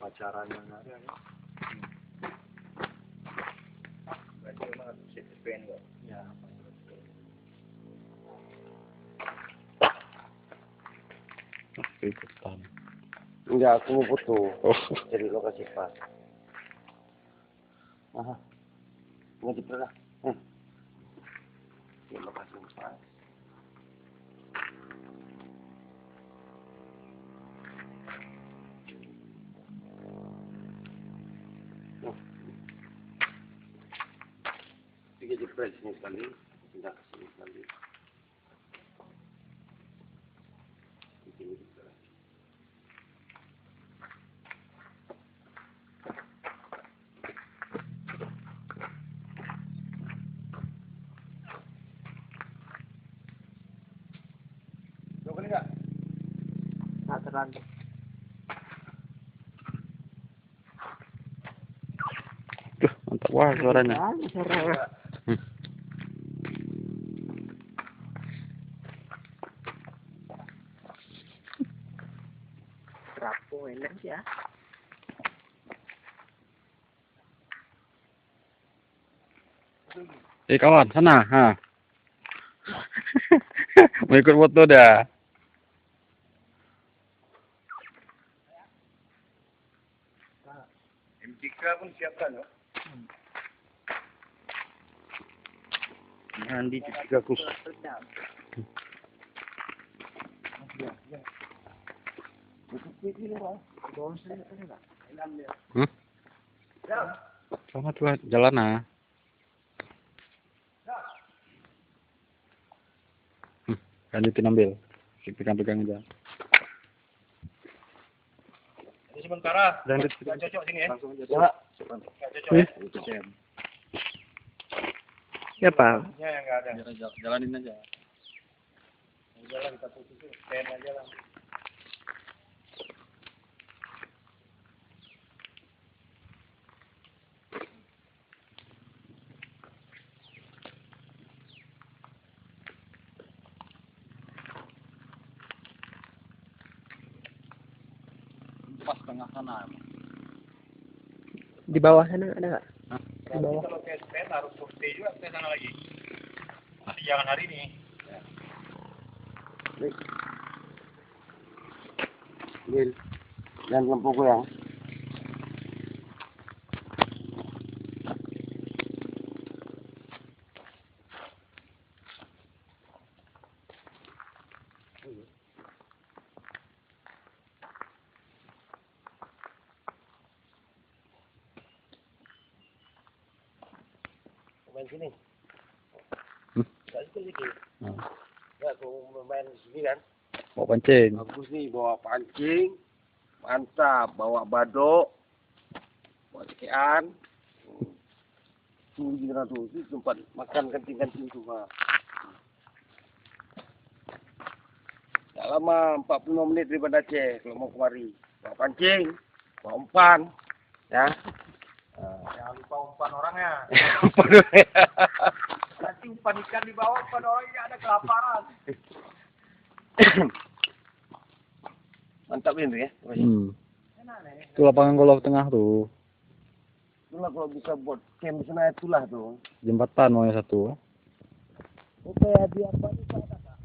pacaran yang ada ya. Berarti memang harus CPN kok. Ya. Ikutan. Enggak, aku mau foto. Oh. Jadi lokasi pas. Aha. Nggak diperlah. Di lokasi pas. Tiga jepret sini sekali, pindah ke sini sekali. Ini juga. Dua kali enggak? Tak terlalu. Tuh, mantap wah suaranya. Rapo enak ya. Kawan, sana. Ha. Mau ikut foto dah. MTK pun siapkan ya. Mandi di tiga kus. Sama tuh jalan ah. Lanjutin ambil. Pegang-pegang aja. Ini sementara. Lanjut. Nggak cocok sini ya. Langsung aja. Ya, Pak. Nggak cocok ya. Ya Pak. Ya yang nggak ada. Jalanin aja. Jalan kita putus, pen aja lah. Pas tengah sana. Di bawah sana ada nggak? Di bawah. Kalau ke pen harus survei juga ke sana lagi. Tapi jangan hari ini. Ya. Bil. Dan lampu goyang. Main sini. Nggak situ lagi. Nah, Ya, aku main di sini kan. bawa pancing. Bagus nih, bawa pancing. Mantap, bawa badok. Bawa cekean. Tuh, gila tuh. Itu tempat makan kantin-kantin tuh, Pak. Tak lama, 45 menit dari Banda Aceh kalau mau kemari. Bawa pancing, bawa umpan. Ya. Jangan lupa umpan orangnya. Nanti umpan ikan di bawah, umpan orangnya ada kelaparan. Mantap ini ya. Itu lapangan golf tengah tuh. Itulah kalau bisa buat camp di sana itulah tuh. Jembatan mau yang satu. Oke, di apa itu ada Pak?